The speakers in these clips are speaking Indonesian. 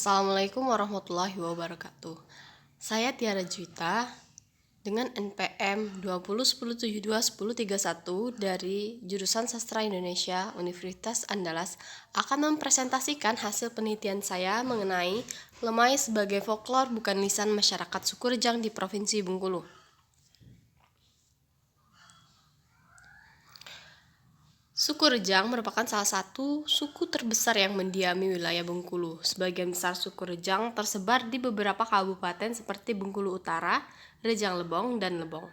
Assalamualaikum warahmatullahi wabarakatuh. Saya Tiara Juwita dengan NPM 2010721031 dari jurusan Sastra Indonesia Universitas Andalas akan mempresentasikan hasil penelitian saya mengenai lemai sebagai folklor bukan lisan masyarakat suku Rejang di Provinsi Bengkulu. Suku Rejang merupakan salah satu suku terbesar yang mendiami wilayah Bengkulu. Sebagian besar suku Rejang tersebar di beberapa kabupaten seperti Bengkulu Utara, Rejang Lebong, dan Lebong.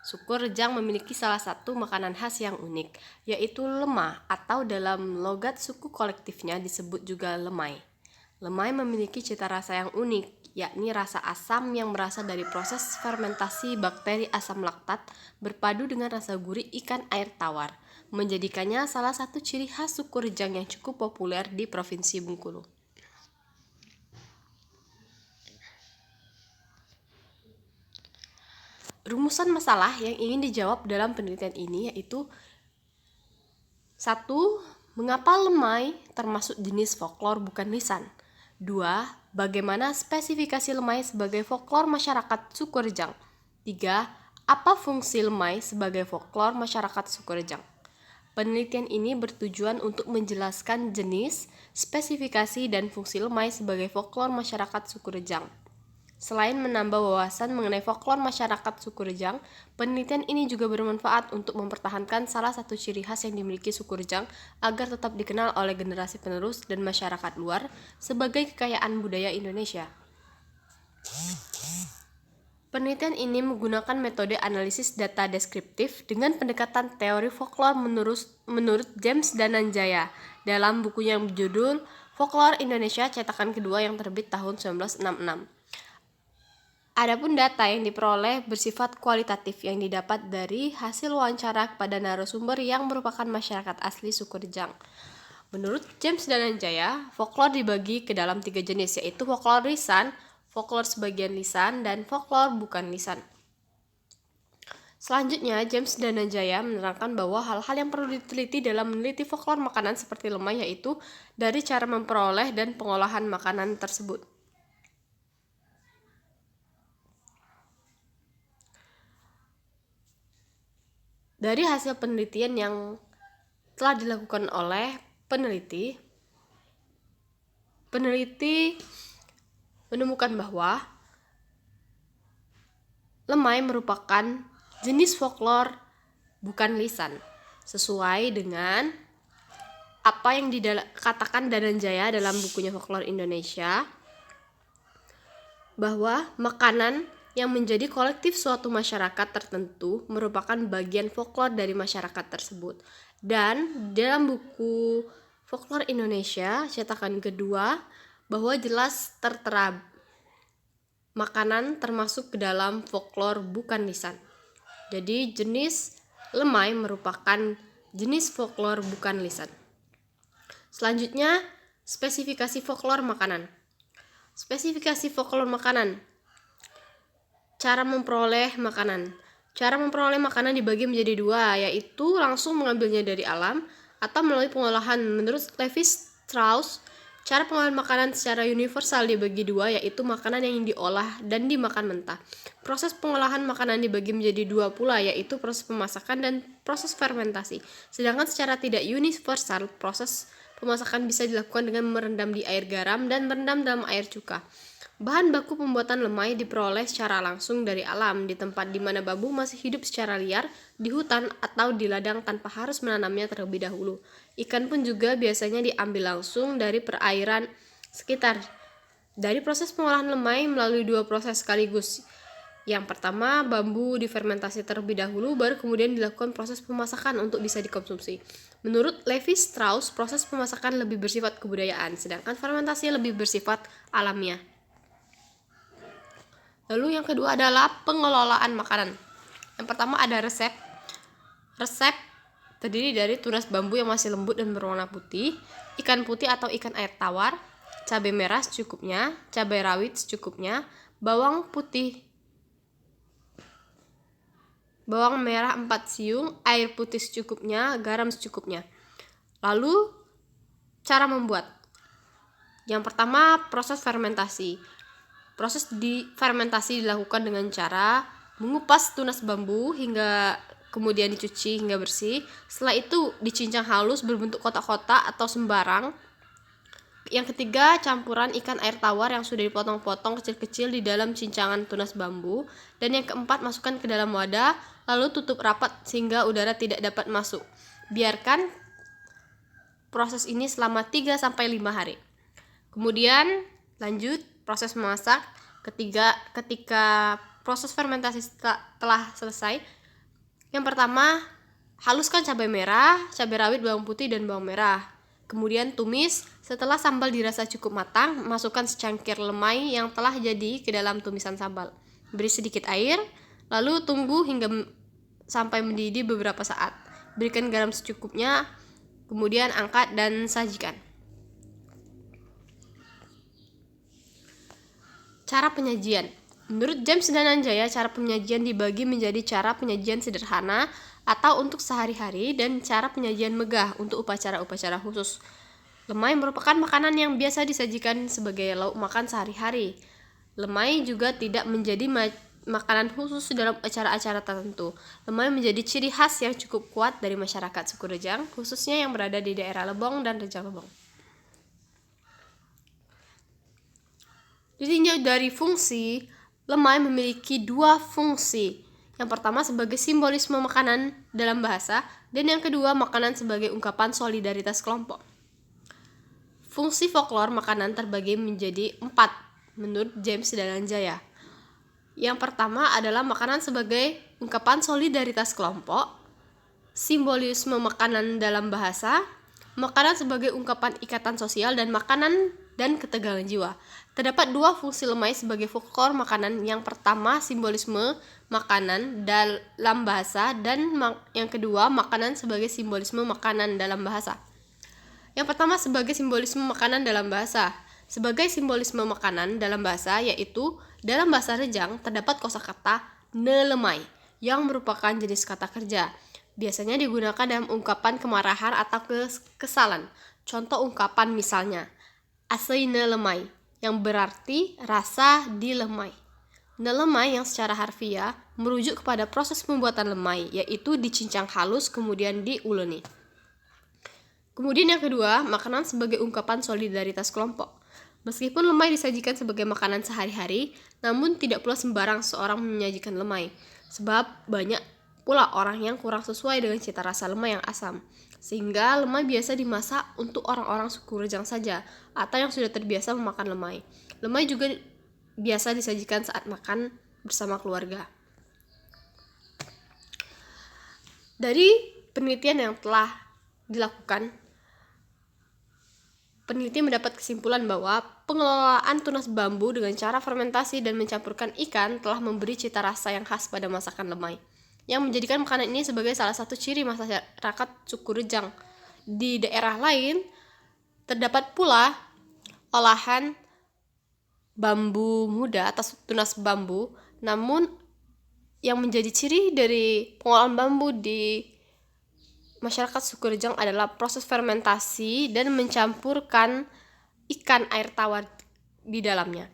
Suku Rejang memiliki salah satu makanan khas yang unik, yaitu lemah atau dalam logat suku kolektifnya disebut juga lemai. Lemai memiliki cita rasa yang unik, yakni rasa asam yang berasal dari proses fermentasi bakteri asam laktat berpadu dengan rasa gurih ikan air tawar, menjadikannya salah satu ciri khas suku Rejang yang cukup populer di Provinsi Bengkulu. Rumusan masalah yang ingin dijawab dalam penelitian ini yaitu 1. Mengapa lemai termasuk jenis folklor bukan lisan? 2. Bagaimana spesifikasi lemai sebagai folklor masyarakat suku Rejang? 3. Apa fungsi lemai sebagai folklor masyarakat suku Rejang? Penelitian ini bertujuan untuk menjelaskan jenis, spesifikasi, dan fungsi lemai sebagai folklor masyarakat suku Rejang. Selain menambah wawasan mengenai folklor masyarakat suku Rejang, penelitian ini juga bermanfaat untuk mempertahankan salah satu ciri khas yang dimiliki suku Rejang agar tetap dikenal oleh generasi penerus dan masyarakat luar sebagai kekayaan budaya Indonesia. Penelitian ini menggunakan metode analisis data deskriptif dengan pendekatan teori folklor menurut James Dananjaya dalam bukunya yang berjudul Folklor Indonesia cetakan kedua yang terbit tahun 1966. Adapun data yang diperoleh bersifat kualitatif yang didapat dari hasil wawancara kepada narasumber yang merupakan masyarakat asli suku Rejang. Menurut James Dananjaya, folklor dibagi ke dalam 3 jenis, yaitu folklor lisan, folklor sebagian lisan, dan folklor bukan lisan. Selanjutnya, James Dananjaya menerangkan bahwa hal-hal yang perlu diteliti dalam meneliti folklor makanan seperti lemai yaitu dari cara memperoleh dan pengolahan makanan tersebut. Dari hasil penelitian yang telah dilakukan oleh peneliti menemukan bahwa lemai merupakan jenis folklor bukan lisan, sesuai dengan apa yang dikatakan Dananjaya dalam bukunya Folklor Indonesia, bahwa makanan yang menjadi kolektif suatu masyarakat tertentu merupakan bagian folklor dari masyarakat tersebut. Dan dalam buku Folklor Indonesia cetakan kedua bahwa jelas tertera makanan termasuk ke dalam folklor bukan lisan. Jadi jenis lemai merupakan jenis folklor bukan lisan. Selanjutnya, spesifikasi folklor makanan. Spesifikasi folklor makanan. Cara memperoleh makanan. Cara memperoleh makanan dibagi menjadi 2, yaitu langsung mengambilnya dari alam atau melalui pengolahan. Menurut Levi Strauss, cara pengolahan makanan secara universal dibagi 2, yaitu makanan yang diolah dan dimakan mentah. Proses pengolahan makanan dibagi menjadi 2 pula, yaitu proses pemasakan dan proses fermentasi. Sedangkan secara tidak universal, proses pemasakan bisa dilakukan dengan merendam di air garam dan merendam dalam air cuka. Bahan baku pembuatan lemai diperoleh secara langsung dari alam, di tempat di mana bambu masih hidup secara liar, di hutan atau di ladang tanpa harus menanamnya terlebih dahulu. Ikan pun juga biasanya diambil langsung dari perairan sekitar. Dari proses pengolahan lemai melalui 2 proses sekaligus. Yang pertama, bambu difermentasi terlebih dahulu, baru kemudian dilakukan proses pemasakan untuk bisa dikonsumsi. Menurut Levi Strauss, proses pemasakan lebih bersifat kebudayaan, sedangkan fermentasi lebih bersifat alamiah. Lalu yang kedua adalah pengelolaan makanan. Yang pertama ada resep. Resep terdiri dari tunas bambu yang masih lembut dan berwarna putih, ikan putih atau ikan air tawar, cabai merah secukupnya, cabai rawit secukupnya, bawang merah 4 siung, air putih secukupnya, garam secukupnya. Lalu cara membuat. Yang pertama, proses fermentasi. Proses fermentasi dilakukan dengan cara mengupas tunas bambu hingga kemudian dicuci hingga bersih. Setelah itu dicincang halus berbentuk kotak-kotak atau sembarang. Yang ketiga, campuran ikan air tawar yang sudah dipotong-potong kecil-kecil di dalam cincangan tunas bambu. Dan yang keempat, masukkan ke dalam wadah, lalu tutup rapat sehingga udara tidak dapat masuk. Biarkan proses ini selama 3-5 hari. Kemudian lanjut proses memasak. Ketika proses fermentasi telah selesai, yang pertama, haluskan cabai merah, cabai rawit, bawang putih, dan bawang merah. Kemudian tumis. Setelah sambal dirasa cukup matang, masukkan secangkir lemai yang telah jadi ke dalam tumisan sambal. Beri sedikit air, lalu tunggu hingga sampai mendidih beberapa saat. Berikan garam secukupnya, kemudian angkat dan sajikan. Cara penyajian. Menurut James Dananjaya, cara penyajian dibagi menjadi cara penyajian sederhana atau untuk sehari-hari dan cara penyajian megah untuk upacara-upacara khusus. Lemai merupakan makanan yang biasa disajikan sebagai lauk makan sehari-hari. Lemai juga tidak menjadi makanan khusus dalam acara-acara tertentu. Lemai menjadi ciri khas yang cukup kuat dari masyarakat suku Rejang, khususnya yang berada di daerah Lebong dan Rejang Lebong. Ditinjau dari fungsi, lemai memiliki 2 fungsi. Yang pertama sebagai simbolisme makanan dalam bahasa, dan yang kedua makanan sebagai ungkapan solidaritas kelompok. Fungsi folklor makanan terbagi menjadi 4 menurut James Dananjaya. Yang pertama adalah makanan sebagai ungkapan solidaritas kelompok, simbolisme makanan dalam bahasa, makanan sebagai ungkapan ikatan sosial, dan makanan dan ketegangan jiwa. Terdapat 2 fungsi lemai sebagai folklor makanan. Yang pertama simbolisme makanan dalam bahasa, dan yang kedua makanan sebagai simbolisme makanan dalam bahasa. Yang pertama sebagai simbolisme makanan dalam bahasa. Sebagai simbolisme makanan dalam bahasa, yaitu dalam bahasa Rejang terdapat kosakata nelemai yang merupakan jenis kata kerja. Biasanya digunakan dalam ungkapan kemarahan atau kekesalan. Contoh ungkapan misalnya, asai nelemai, yang berarti rasa dilemai. Nelemai yang secara harfiah merujuk kepada proses pembuatan lemai, yaitu dicincang halus kemudian diuleni. Kemudian yang kedua, makanan sebagai ungkapan solidaritas kelompok. Meskipun lemai disajikan sebagai makanan sehari-hari, namun tidak pula sembarang seorang menyajikan lemai, sebab banyak pula orang yang kurang sesuai dengan cita rasa lemai yang asam. Sehingga lemai biasa dimasak untuk orang-orang suku Rejang saja, atau yang sudah terbiasa memakan lemai. Lemai juga biasa disajikan saat makan bersama keluarga. Dari penelitian yang telah dilakukan, peneliti mendapat kesimpulan bahwa pengelolaan tunas bambu dengan cara fermentasi dan mencampurkan ikan telah memberi cita rasa yang khas pada masakan lemai, yang menjadikan makanan ini sebagai salah satu ciri masyarakat suku Rejang. Di daerah lain terdapat pula olahan bambu muda atau tunas bambu, namun yang menjadi ciri dari pengolahan bambu di masyarakat suku Rejang adalah proses fermentasi dan mencampurkan ikan air tawar di dalamnya.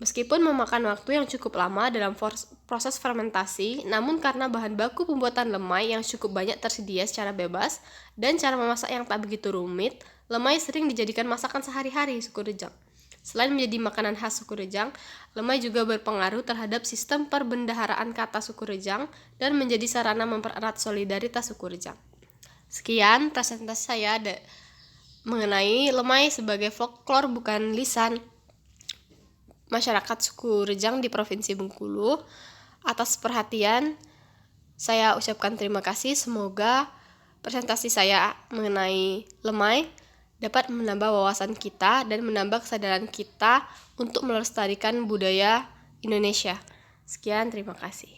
Meskipun memakan waktu yang cukup lama dalam proses fermentasi, namun karena bahan baku pembuatan lemai yang cukup banyak tersedia secara bebas dan cara memasak yang tak begitu rumit, lemai sering dijadikan masakan sehari-hari suku Rejang. Selain menjadi makanan khas suku Rejang, lemai juga berpengaruh terhadap sistem perbendaharaan kata suku Rejang dan menjadi sarana mempererat solidaritas suku Rejang. Sekian presentasi saya mengenai lemai sebagai folklor bukan lisan masyarakat suku Rejang di Provinsi Bengkulu. Atas perhatian, saya ucapkan terima kasih. Semoga presentasi saya mengenai lemai dapat menambah wawasan kita dan menambah kesadaran kita untuk melestarikan budaya Indonesia. Sekian, terima kasih.